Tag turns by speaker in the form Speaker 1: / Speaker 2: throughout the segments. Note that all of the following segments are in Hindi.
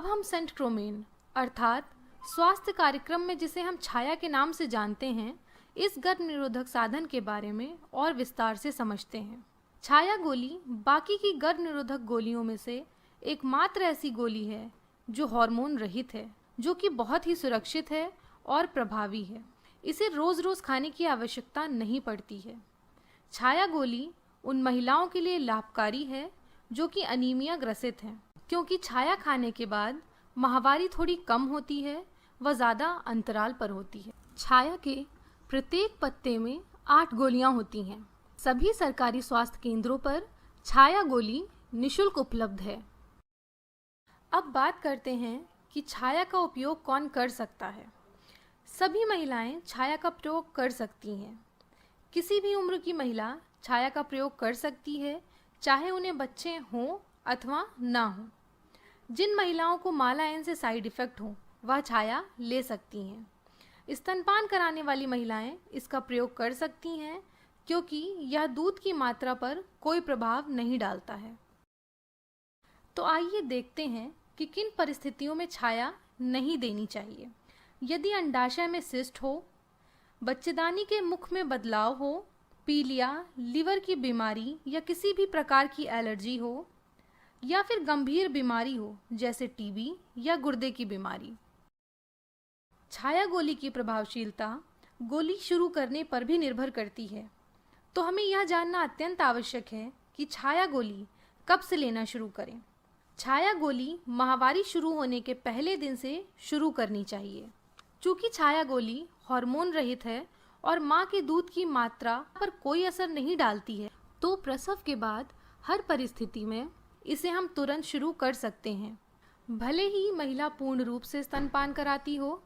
Speaker 1: अब हम सेंटक्रोमेन अर्थात स्वास्थ्य कार्यक्रम में जिसे हम छाया के नाम से जानते हैं, इस गर्भ निरोधक साधन के बारे में और विस्तार से समझते हैं। छाया गोली बाकी की गर्भ निरोधक गोलियों में से एकमात्र ऐसी गोली है जो हार्मोन रहित है, जो कि बहुत ही सुरक्षित है और प्रभावी है। इसे रोज रोज खाने की आवश्यकता नहीं पड़ती है। छाया गोली उन महिलाओं के लिए लाभकारी है जो कि अनीमिया ग्रसित हैं, क्योंकि छाया खाने के बाद माहवारी थोड़ी कम होती है व ज़्यादा अंतराल पर होती है। छाया के प्रत्येक पत्ते में 8 गोलियां होती हैं। सभी सरकारी स्वास्थ्य केंद्रों पर छाया गोली निःशुल्क उपलब्ध है। अब बात करते हैं कि छाया का उपयोग कौन कर सकता है। सभी महिलाएं छाया का प्रयोग कर सकती हैं। किसी भी उम्र की महिला छाया का प्रयोग कर सकती है, चाहे उन्हें बच्चे हों अथवा ना हों। जिन महिलाओं को मालाएन से साइड इफ़ेक्ट हो वह छाया ले सकती हैं। स्तनपान कराने वाली महिलाएं इसका प्रयोग कर सकती हैं, क्योंकि यह दूध की मात्रा पर कोई प्रभाव नहीं डालता है। तो आइए देखते हैं कि किन परिस्थितियों में छाया नहीं देनी चाहिए। यदि अंडाशय में सिस्ट हो, बच्चेदानी के मुख में बदलाव हो, पीलिया, लीवर की बीमारी या किसी भी प्रकार की एलर्जी हो, या फिर गंभीर बीमारी हो जैसे टीबी या गुर्दे की बीमारी। छाया गोली की प्रभावशीलता गोली शुरू करने पर भी निर्भर करती है, तो हमें यह जानना अत्यंत आवश्यक है कि छाया गोली कब से लेना शुरू करें। छाया गोली माहवारी शुरू होने के पहले दिन से शुरू करनी चाहिए। चूँकि छाया गोली हार्मोन रहित है और माँ के दूध की मात्रा पर कोई असर नहीं डालती है, तो प्रसव के बाद हर परिस्थिति में इसे हम तुरंत शुरू कर सकते हैं। भले ही महिला पूर्ण रूप से स्तनपान कराती हो,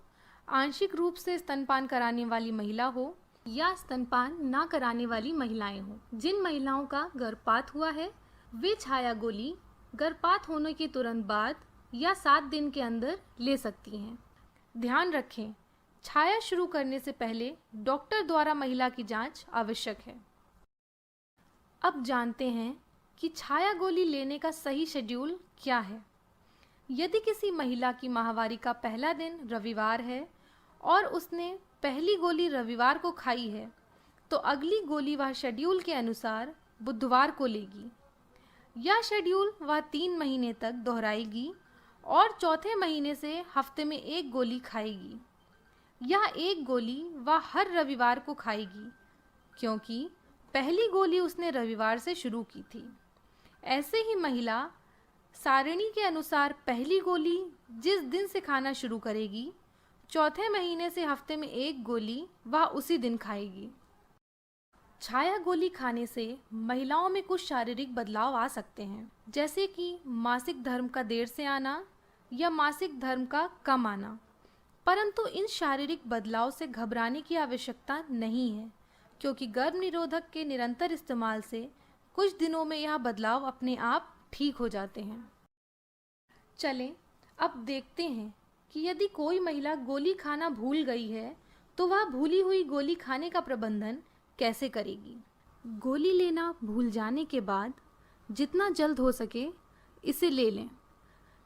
Speaker 1: आंशिक रूप से स्तनपान कराने वाली महिला हो या स्तनपान ना कराने वाली महिलाएं हों। जिन महिलाओं का गर्भपात हुआ है वे छाया गोली गर्भपात होने के तुरंत बाद या 7 दिन के अंदर ले सकती हैं। ध्यान रखें, छाया शुरू करने से पहले डॉक्टर द्वारा महिला की जांच आवश्यक है। अब जानते हैं कि छाया गोली लेने का सही शेड्यूल क्या है। यदि किसी महिला की माहवारी का पहला दिन रविवार है और उसने पहली गोली रविवार को खाई है, तो अगली गोली वह शेड्यूल के अनुसार बुधवार को लेगी। यह शेड्यूल वह 3 महीने तक दोहराएगी और चौथे महीने से हफ्ते में 1 गोली खाएगी। यह 1 गोली वह हर रविवार को खाएगी, क्योंकि पहली गोली उसने रविवार से शुरू की थी। ऐसे ही महिला सारणी के अनुसार पहली गोली जिस दिन से खाना शुरू करेगी, चौथे महीने से हफ्ते में 1 गोली वह उसी दिन खाएगी। छाया गोली खाने से महिलाओं में कुछ शारीरिक बदलाव आ सकते हैं, जैसे कि मासिक धर्म का देर से आना या मासिक धर्म का कम आना। परंतु इन शारीरिक बदलाव से घबराने की आवश्यकता नहीं है, क्योंकि गर्भ निरोधक के निरंतर इस्तेमाल से कुछ दिनों में यह बदलाव अपने आप ठीक हो जाते हैं। चलें अब देखते हैं कि यदि कोई महिला गोली खाना भूल गई है तो वह भूली हुई गोली खाने का प्रबंधन कैसे करेगी। गोली लेना भूल जाने के बाद जितना जल्द हो सके इसे ले लें।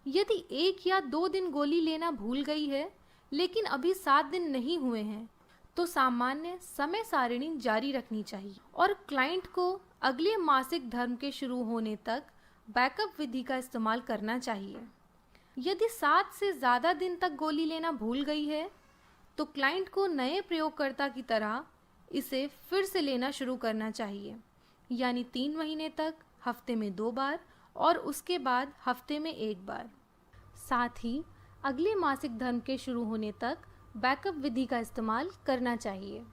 Speaker 1: यदि 1 या 2 दिन गोली लेना भूल गई है लेकिन अभी 7 दिन नहीं हुए हैं, तो सामान्य समय सारिणी जारी रखनी चाहिए और क्लाइंट को अगले मासिक धर्म के शुरू होने तक बैकअप विधि का इस्तेमाल करना चाहिए। यदि 7 से ज़्यादा दिन तक गोली लेना भूल गई है, तो क्लाइंट को नए प्रयोगकर्ता की तरह इसे फिर से लेना शुरू करना चाहिए, यानी 3 महीने तक हफ्ते में 2 बार और उसके बाद हफ्ते में 1 बार। साथ ही अगले मासिक धर्म के शुरू होने तक बैकअप विधि का इस्तेमाल करना चाहिए।